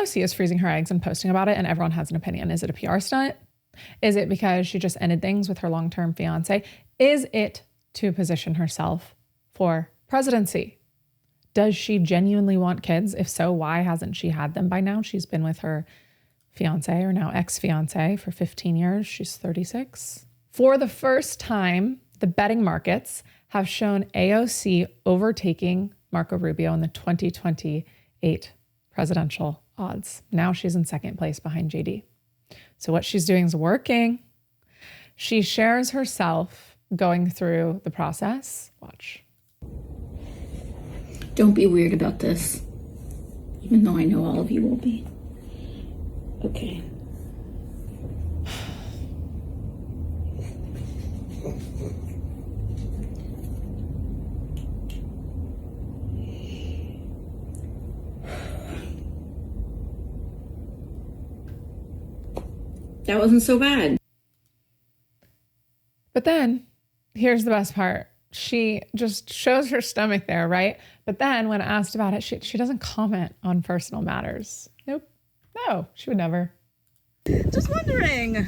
AOC is freezing her eggs and posting about it and everyone has an opinion. Is it a PR stunt? Is it because she just ended things with her long-term fiance? Is it to position herself for presidency? Does she genuinely want kids? If so, why hasn't she had them by now? She's been with her fiance, or now ex-fiance, for 15 years. She's 36. For the first time, the betting markets have shown AOC overtaking Marco Rubio in the 2028 presidential odds. Now she's in second place behind JD. So what she's doing is working. She shares herself going through the process. Watch. Don't be weird about this, even though I know all of you will be. Okay. That wasn't so bad. But then, here's the best part. She just shows her stomach there, right? But then when asked about it, she doesn't comment on personal matters. Nope. No, she would never. Just wondering,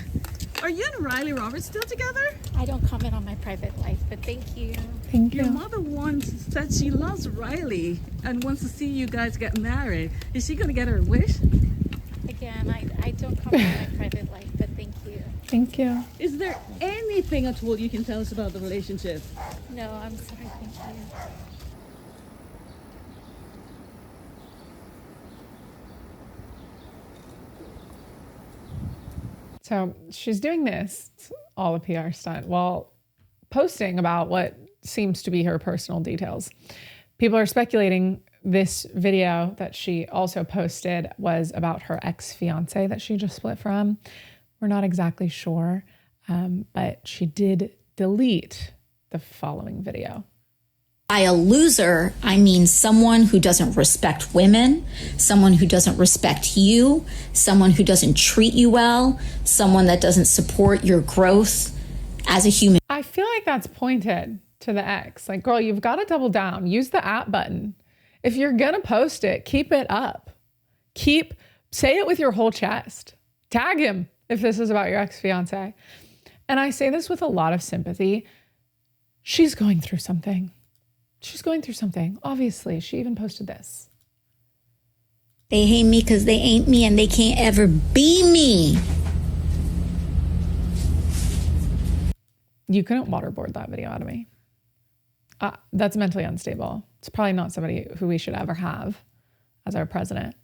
are you and Riley Roberts still together? I don't comment on my private life, but thank you. Thank you. Your mother once said she loves Riley and wants to see you guys get married. Is she going to get her wish? Again, I don't comment on my private life, but thank you. Thank you. Is there anything at all you can tell us about the relationship? No, I'm sorry, thank you. So she's doing this, all a PR stunt, while posting about what seems to be her personal details. People are speculating this video that she also posted was about her ex-fiance that she just split from. We're not exactly sure, but she did delete the following video. By a loser, I mean someone who doesn't respect women, someone who doesn't respect you, someone who doesn't treat you well, someone that doesn't support your growth as a human. I feel like that's pointed to the ex. Like, girl, you've got to double down. Use the at button. If you're going to post it, keep it up. Say it with your whole chest. Tag him if this is about your ex-fiance. And I say this with a lot of sympathy. She's going through something. She's going through something. Obviously, she even posted this. They hate me because they ain't me and they can't ever be me. You couldn't waterboard that video out of me. That's mentally unstable. It's probably not somebody who we should ever have as our president.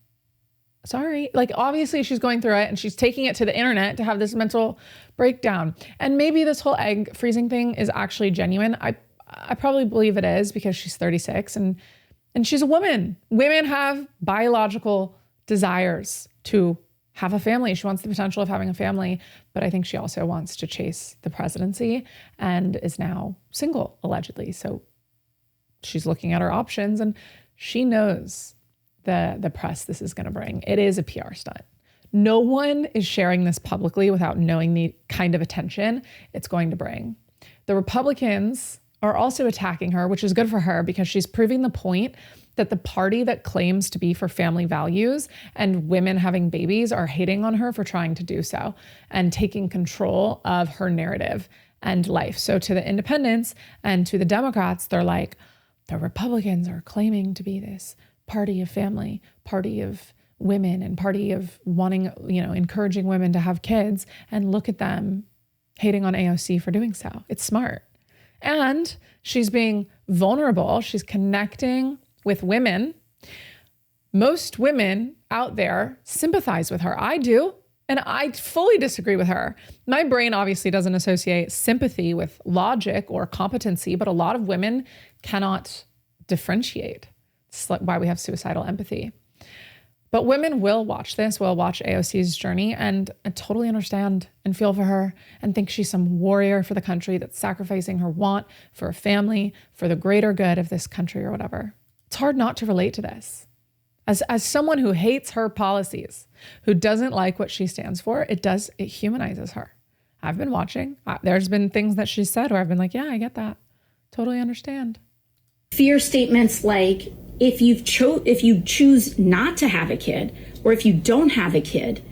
Sorry. Like, obviously she's going through it and she's taking it to the internet to have this mental breakdown. And maybe this whole egg freezing thing is actually genuine. I probably believe it is because she's 36 and she's a woman. Women have biological desires to have a family. She wants the potential of having a family, but I think she also wants to chase the presidency and is now single, allegedly. So she's looking at her options and she knows the press this is going to bring. It is a PR stunt. No one is sharing this publicly without knowing the kind of attention it's going to bring. The Republicans are also attacking her, which is good for her because she's proving the point that the party that claims to be for family values and women having babies are hating on her for trying to do so and taking control of her narrative and life. So to the independents and to the Democrats, they're like, the Republicans are claiming to be this party of family, party of women, and party of wanting, encouraging women to have kids. And look at them hating on AOC for doing so. It's smart. And she's being vulnerable. She's connecting with women. Most women out there sympathize with her. I do. And I fully disagree with her. My brain obviously doesn't associate sympathy with logic or competency, but a lot of women cannot differentiate. It's why we have suicidal empathy. But women will watch this, will watch AOC's journey and totally understand and feel for her and think she's some warrior for the country that's sacrificing her want for a family, for the greater good of this country or whatever. It's hard not to relate to this. As someone who hates her policies, who doesn't like what she stands for, it humanizes her. I've been watching. There's been things that she said where I've been like, yeah, I get that. Totally understand. Fear statements like, if you choose not to have a kid, or if you don't have a kid,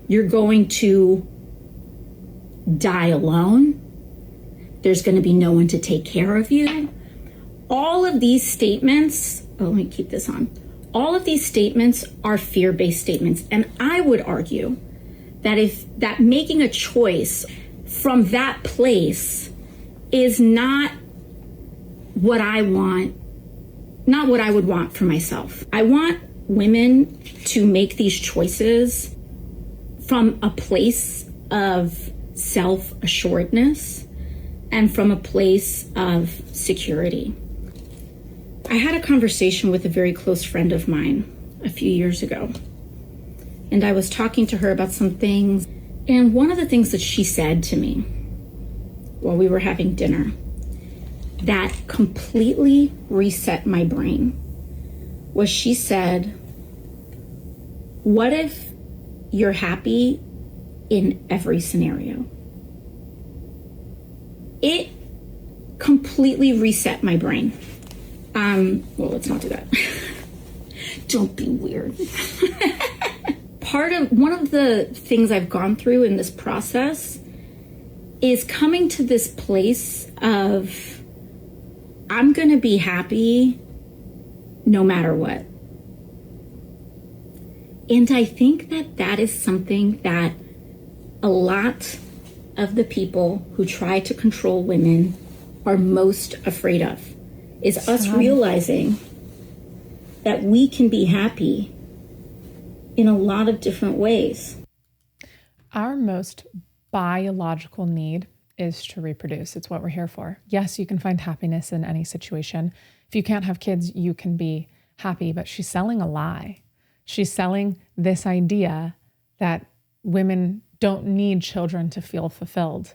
you're going to die alone. There's going to be no one to take care of you. All of these statements, let me keep this on. All of these statements are fear-based statements. And I would argue that making a choice from that place is not what I want, not what I would want for myself. I want women to make these choices from a place of self-assuredness and from a place of security. I had a conversation with a very close friend of mine a few years ago, and I was talking to her about some things, and one of the things that she said to me while we were having dinner that completely reset my brain was she said, what if you're happy in every scenario? It completely reset my brain. Well, let's not do that. Don't be weird. One of the things I've gone through in this process is coming to this place of I'm going to be happy no matter what. And I think that is something that a lot of the people who try to control women are most afraid of, is us realizing that we can be happy in a lot of different ways. Our most biological need is to reproduce. It's what we're here for. Yes, you can find happiness in any situation. If you can't have kids, you can be happy, but she's selling a lie. She's selling this idea that women don't need children to feel fulfilled.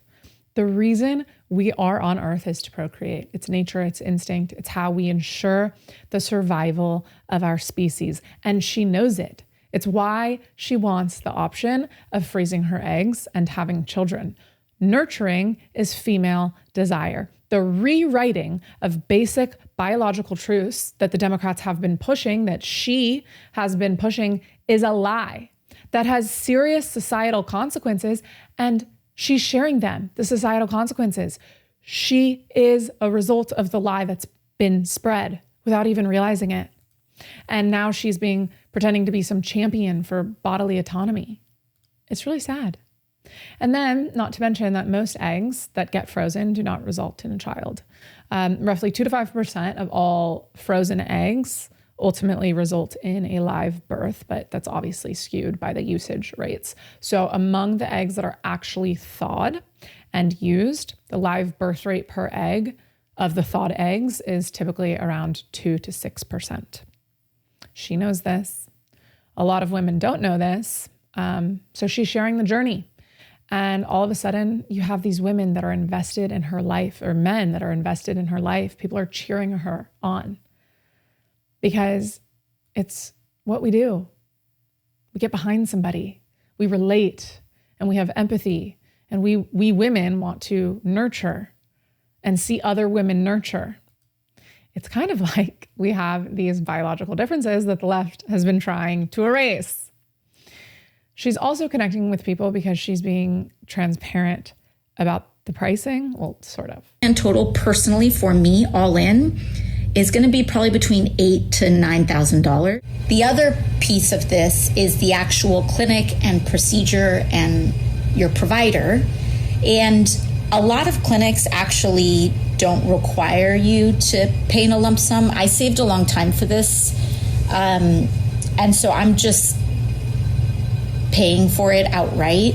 The reason we are on Earth is to procreate. It's nature, it's instinct, it's how we ensure the survival of our species. And she knows it. It's why she wants the option of freezing her eggs and having children. Nurturing is female desire. The rewriting of basic biological truths that the Democrats have been pushing, that she has been pushing, is a lie that has serious societal consequences, and she's sharing them, the societal consequences. She is a result of the lie that's been spread without even realizing it. And now she's pretending to be some champion for bodily autonomy. It's really sad. And then, not to mention that most eggs that get frozen do not result in a child. Roughly 2 to 5% of all frozen eggs ultimately result in a live birth, but that's obviously skewed by the usage rates. So among the eggs that are actually thawed and used, the live birth rate per egg of the thawed eggs is typically around 2 to 6%. She knows this. A lot of women don't know this. So she's sharing the journey. And all of a sudden, you have these women that are invested in her life, or men that are invested in her life. People are cheering her on because it's what we do. We get behind somebody, we relate, and we have empathy. And we women want to nurture and see other women nurture. It's kind of like we have these biological differences that the left has been trying to erase. She's also connecting with people because she's being transparent about the pricing. Well, sort of. And total personally for me, all in, is going to be probably between $8,000 to $9,000. The other piece of this is the actual clinic and procedure and your provider. And a lot of clinics actually don't require you to pay in a lump sum. I saved a long time for this. And so I'm just paying for it outright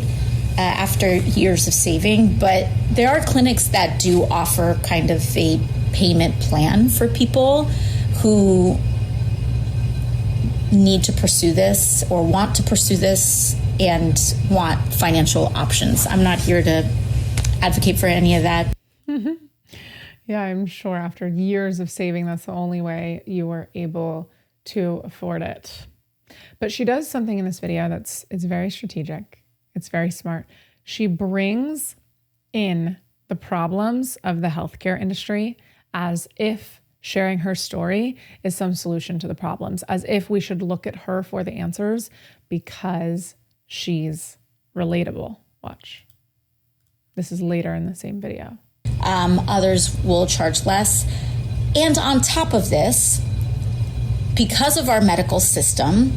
after years of saving. But there are clinics that do offer kind of a payment plan for people who need to pursue this or want to pursue this and want financial options. I'm not here to advocate for any of that. Mm-hmm. Yeah, I'm sure after years of saving, that's the only way you were able to afford it. But she does something in this video it's very strategic. It's very smart. She brings in the problems of the healthcare industry as if sharing her story is some solution to the problems, as if we should look at her for the answers. because she's relatable. Watch. This is later in the same video. Others will charge less. And on top of this, because of our medical system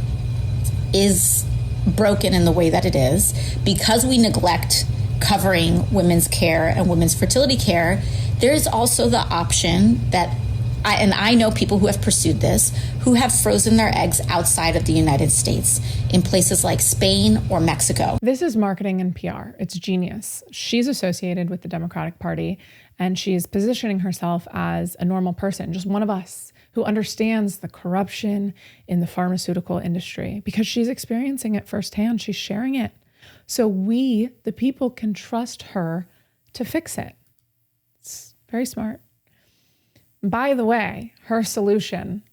is broken in the way that it is, because we neglect covering women's care and women's fertility care, there's also the option that I know people who have pursued this, who have frozen their eggs outside of the United States in places like Spain or Mexico. This is marketing and PR. It's genius. She's associated with the Democratic Party, and she's positioning herself as a normal person, just one of us, who understands the corruption in the pharmaceutical industry because she's experiencing it firsthand. She's sharing it. So we, the people, can trust her to fix it. It's very smart. By the way, her solution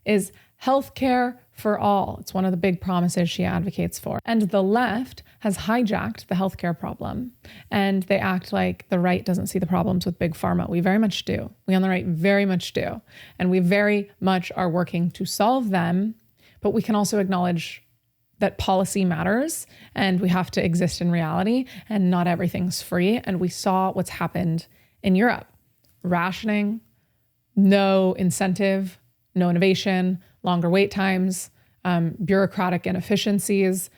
is healthcare for all. It's one of the big promises she advocates for. And the left has hijacked the healthcare problem. And they act like the right doesn't see the problems with big pharma. We very much do. We on the right very much do. And we very much are working to solve them. But we can also acknowledge that policy matters and we have to exist in reality and not everything's free. And we saw what's happened in Europe. Rationing, no incentive, no innovation, longer wait times, bureaucratic inefficiencies,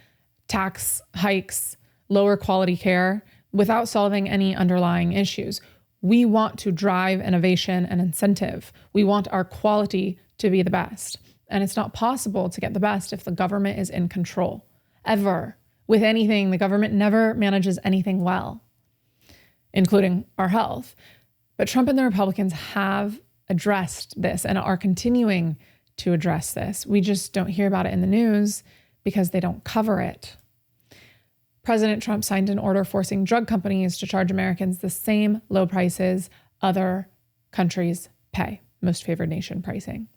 tax hikes, lower quality care without solving any underlying issues. We want to drive innovation and incentive. We want our quality to be the best. And it's not possible to get the best if the government is in control, ever. With anything, the government never manages anything well, including our health. But Trump and the Republicans have addressed this and are continuing to address this. We just don't hear about it in the news because they don't cover it. President Trump signed an order forcing drug companies to charge Americans the same low prices other countries pay, most favored nation pricing.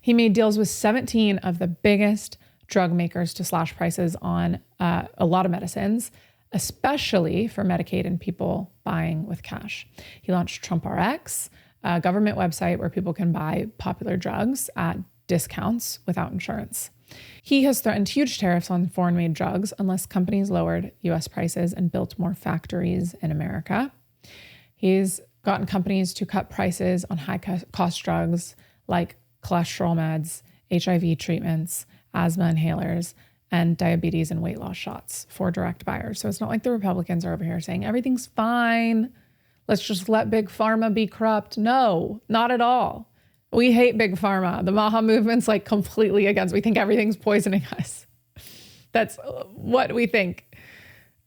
He made deals with 17 of the biggest drug makers to slash prices on a lot of medicines, especially for Medicaid and people buying with cash. He launched Trump RX, a government website where people can buy popular drugs at discounts without insurance. He has threatened huge tariffs on foreign-made drugs unless companies lowered U.S. prices and built more factories in America. He's gotten companies to cut prices on high-cost drugs like cholesterol meds, HIV treatments, asthma inhalers, and diabetes and weight loss shots for direct buyers. So it's not like the Republicans are over here saying everything's fine. Let's just let big pharma be corrupt. No, not at all. We hate big pharma. The Maha movement's like completely against. We think everything's poisoning us. That's what we think.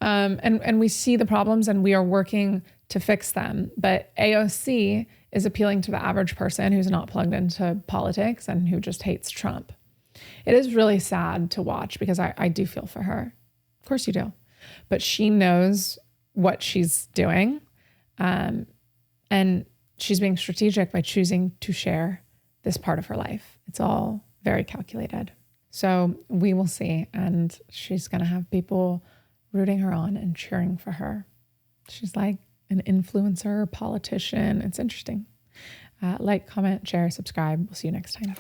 And we see the problems and we are working to fix them. But AOC is appealing to the average person who's not plugged into politics and who just hates Trump. It is really sad to watch because I do feel for her. Of course you do. But she knows what she's doing. And she's being strategic by choosing to share this part of her life. It's all very calculated. So we will see. And she's going to have people rooting her on and cheering for her. She's like an influencer, politician. It's interesting. Like, comment, share, subscribe. We'll see you next time.